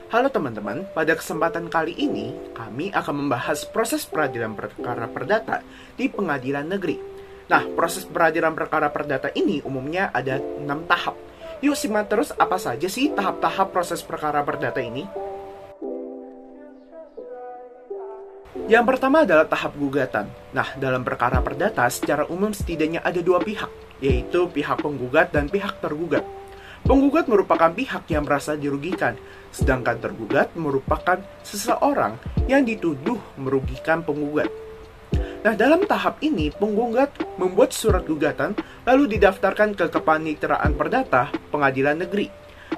Halo teman-teman, pada kesempatan kali ini kami akan membahas proses peradilan perkara perdata di pengadilan negeri. Nah, proses peradilan perkara perdata ini umumnya ada 6 tahap. Yuk simak terus apa saja sih tahap-tahap proses perkara perdata ini. Yang pertama adalah tahap gugatan. Nah, dalam perkara perdata secara umum setidaknya ada 2 pihak, yaitu pihak penggugat dan pihak tergugat. Penggugat merupakan pihak yang merasa dirugikan, sedangkan tergugat merupakan seseorang yang dituduh merugikan penggugat. Nah, dalam tahap ini, penggugat membuat surat gugatan lalu didaftarkan ke Kepaniteraan Perdata Pengadilan Negeri.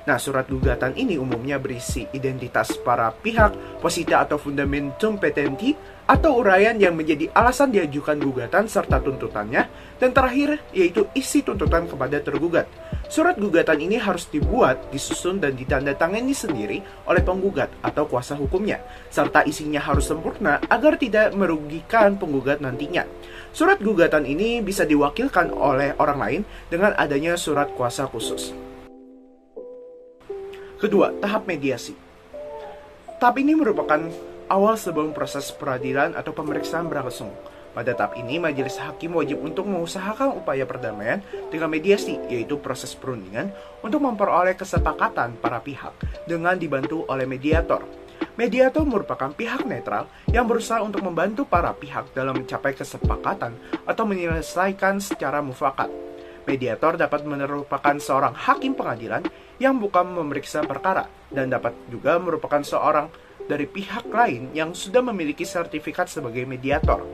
Nah, surat gugatan ini umumnya berisi identitas para pihak, posita atau fundamentum petendi, atau uraian yang menjadi alasan diajukan gugatan serta tuntutannya, dan terakhir yaitu isi tuntutan kepada tergugat. Surat gugatan ini harus dibuat, disusun, dan ditandatangani sendiri oleh penggugat atau kuasa hukumnya, serta isinya harus sempurna agar tidak merugikan penggugat nantinya. Surat gugatan ini bisa diwakilkan oleh orang lain dengan adanya surat kuasa khusus. Kedua, tahap mediasi. Tahap ini merupakan awal sebelum proses peradilan atau pemeriksaan berlangsung. Pada tahap ini, majelis hakim wajib untuk mengusahakan upaya perdamaian dengan mediasi, yaitu proses perundingan untuk memperoleh kesepakatan para pihak dengan dibantu oleh mediator. Mediator merupakan pihak netral yang berusaha untuk membantu para pihak dalam mencapai kesepakatan atau menyelesaikan secara mufakat. Mediator dapat merupakan seorang hakim pengadilan yang bukan memeriksa perkara, dan dapat juga merupakan seorang dari pihak lain yang sudah memiliki sertifikat sebagai mediator.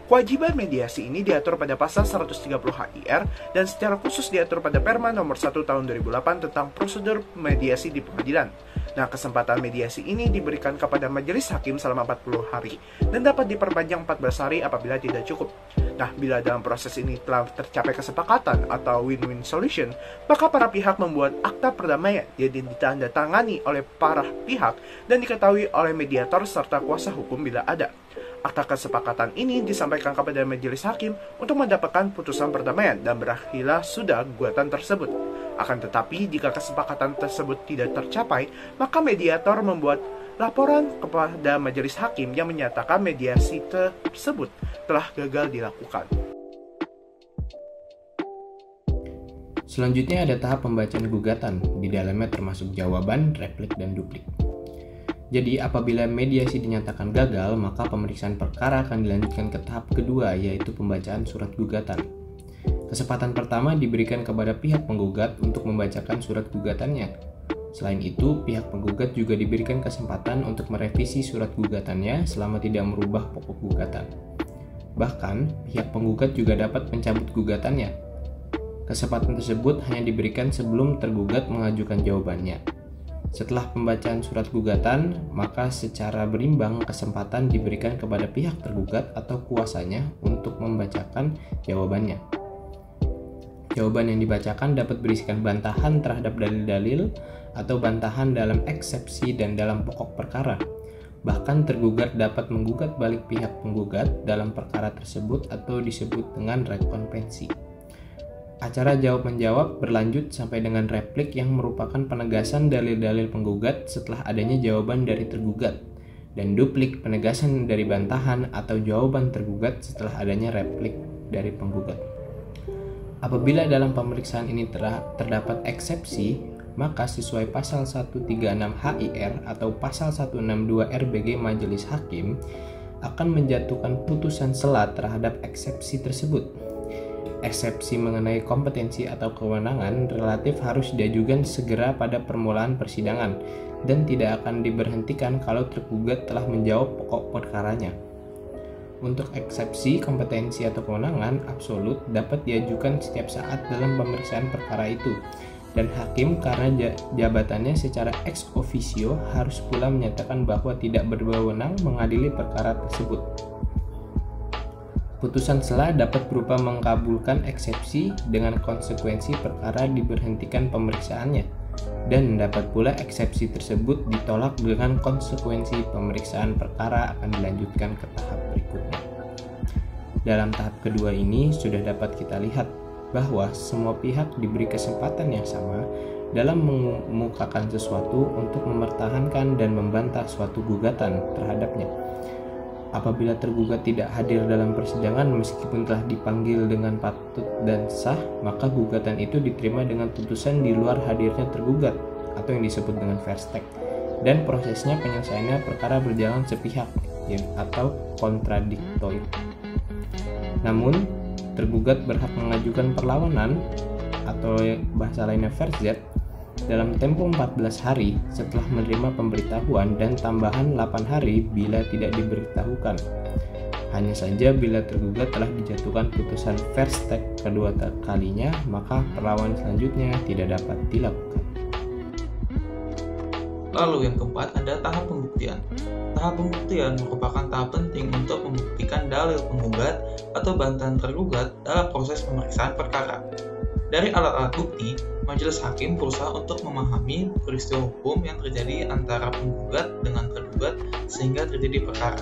Kewajiban mediasi ini diatur pada pasal 130 HIR dan secara khusus diatur pada Perma nomor 1 tahun 2008 tentang prosedur mediasi di pengadilan. Nah, kesempatan mediasi ini diberikan kepada majelis hakim selama 40 hari dan dapat diperpanjang 14 hari apabila tidak cukup. Nah, bila dalam proses ini telah tercapai kesepakatan atau win-win solution, maka para pihak membuat akta perdamaian yang ditandatangani oleh para pihak dan diketahui oleh mediator serta kuasa hukum bila ada. Akta kesepakatan ini disampaikan kepada majelis hakim untuk mendapatkan putusan perdamaian dan berakhirlah sudah gugatan tersebut. Akan tetapi, jika kesepakatan tersebut tidak tercapai, maka mediator membuat laporan kepada majelis hakim yang menyatakan mediasi tersebut telah gagal dilakukan. Selanjutnya ada tahap pembacaan gugatan, di dalamnya termasuk jawaban, replik, dan duplik. Jadi, apabila mediasi dinyatakan gagal, maka pemeriksaan perkara akan dilanjutkan ke tahap kedua, yaitu pembacaan surat gugatan. Kesempatan pertama diberikan kepada pihak penggugat untuk membacakan surat gugatannya. Selain itu, pihak penggugat juga diberikan kesempatan untuk merevisi surat gugatannya selama tidak merubah pokok gugatan. Bahkan, pihak penggugat juga dapat mencabut gugatannya. Kesempatan tersebut hanya diberikan sebelum tergugat mengajukan jawabannya. Setelah pembacaan surat gugatan, maka secara berimbang kesempatan diberikan kepada pihak tergugat atau kuasanya untuk membacakan jawabannya. Jawaban yang dibacakan dapat berisikan bantahan terhadap dalil-dalil atau bantahan dalam eksepsi dan dalam pokok perkara. Bahkan tergugat dapat menggugat balik pihak penggugat dalam perkara tersebut atau disebut dengan rekonvensi. Acara jawab-menjawab berlanjut sampai dengan replik yang merupakan penegasan dalil-dalil penggugat setelah adanya jawaban dari tergugat, dan duplik penegasan dari bantahan atau jawaban tergugat setelah adanya replik dari penggugat. Apabila dalam pemeriksaan ini terdapat eksepsi, maka sesuai pasal 136 HIR atau pasal 162 RBG Majelis Hakim akan menjatuhkan putusan sela terhadap eksepsi tersebut. Eksepsi mengenai kompetensi atau kewenangan relatif harus diajukan segera pada permulaan persidangan dan tidak akan diberhentikan kalau tergugat telah menjawab pokok perkaranya. Untuk eksepsi kompetensi atau kewenangan absolut dapat diajukan setiap saat dalam pemeriksaan perkara itu, dan hakim karena jabatannya secara ex officio harus pula menyatakan bahwa tidak berwenang mengadili perkara tersebut. Putusan sela dapat berupa mengabulkan eksepsi dengan konsekuensi perkara diberhentikan pemeriksaannya, dan dapat pula eksepsi tersebut ditolak dengan konsekuensi pemeriksaan perkara akan dilanjutkan ke tahap berikutnya. Dalam tahap kedua ini sudah dapat kita lihat bahwa semua pihak diberi kesempatan yang sama dalam mengemukakan sesuatu untuk mempertahankan dan membantah suatu gugatan terhadapnya. Apabila tergugat tidak hadir dalam persidangan meskipun telah dipanggil dengan patut dan sah, maka gugatan itu diterima dengan putusan di luar hadirnya tergugat atau yang disebut dengan verstek, dan prosesnya penyelesaiannya perkara berjalan sepihak atau kontradiktori. Namun, tergugat berhak mengajukan perlawanan atau bahasa lainnya verzet dalam tempo 14 hari setelah menerima pemberitahuan dan tambahan 8 hari bila tidak diberitahukan. Hanya saja bila tergugat telah dijatuhkan putusan verstek kedua kalinya, maka perlawanan selanjutnya tidak dapat dilakukan. Lalu yang keempat ada tahap pembuktian. Tahap pembuktian merupakan tahap penting untuk membuktikan dalil penggugat atau bantahan tergugat dalam proses pemeriksaan perkara. Dari alat-alat bukti, majelis hakim berusaha untuk memahami peristiwa hukum yang terjadi antara penggugat dengan tergugat sehingga terjadi perkara.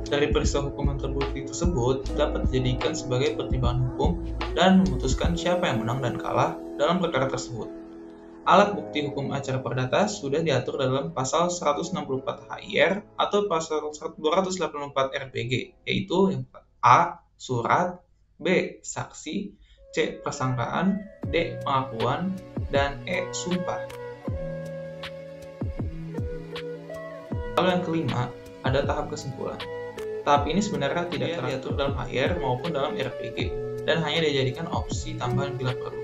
Dari peristiwa hukum yang terbukti tersebut dapat dijadikan sebagai pertimbangan hukum dan memutuskan siapa yang menang dan kalah dalam perkara tersebut. Alat bukti hukum acara perdata sudah diatur dalam pasal 164 HIR atau pasal 284 RPG, yaitu yang A. Surat, B. Saksi, C. Persangkaan, D. Pengakuan, dan E. Sumpah. Lalu yang kelima, ada tahap kesimpulan. Tahap ini sebenarnya tidak diatur dalam HIR maupun dalam RPG, dan hanya dijadikan opsi tambahan bila perlu.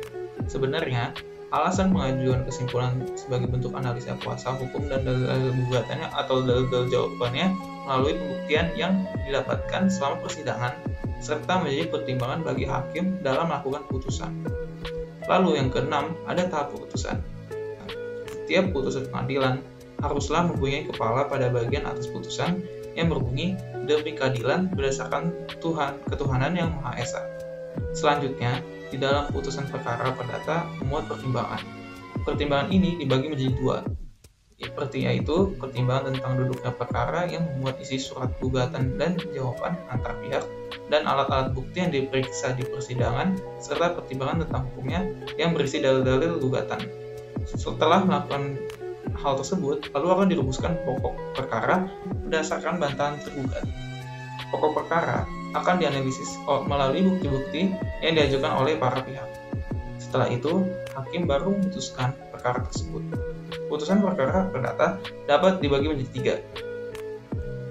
Sebenarnya, alasan pengajuan kesimpulan sebagai bentuk analisa kuasa hukum dan dalil gugatannya atau dalil jawabannya melalui pembuktian yang didapatkan selama persidangan, serta menjadi pertimbangan bagi hakim dalam melakukan putusan. Lalu yang keenam, ada tahap putusan. Setiap putusan pengadilan haruslah mempunyai kepala pada bagian atas putusan yang berbunyi demi keadilan berdasarkan ketuhanan yang Maha Esa. Selanjutnya, di dalam putusan perkara perdata memuat pertimbangan. Pertimbangan ini dibagi menjadi dua, yaitu pertimbangan tentang duduknya perkara yang memuat isi surat gugatan dan jawaban antar pihak, dan alat-alat bukti yang diperiksa di persidangan, serta pertimbangan tentang hukumnya yang berisi dalil-dalil gugatan. Setelah melakukan hal tersebut, lalu akan dirumuskan pokok perkara berdasarkan bantahan tergugat. Pokok perkara akan dianalisis melalui bukti-bukti yang diajukan oleh para pihak. Setelah itu, hakim baru memutuskan perkara tersebut. Putusan perkara perdata dapat dibagi menjadi tiga,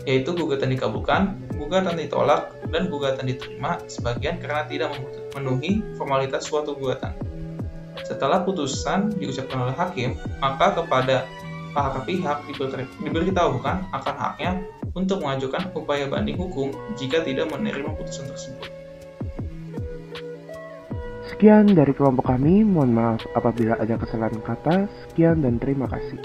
yaitu gugatan dikabulkan, gugatan ditolak, dan gugatan diterima sebagian karena tidak memenuhi formalitas suatu gugatan. Setelah putusan diucapkan oleh hakim, maka kepada para pihak diberitahukan akan haknya untuk mengajukan upaya banding hukum jika tidak menerima putusan tersebut. Sekian dari kelompok kami, mohon maaf apabila ada kesalahan kata. Sekian dan terima kasih.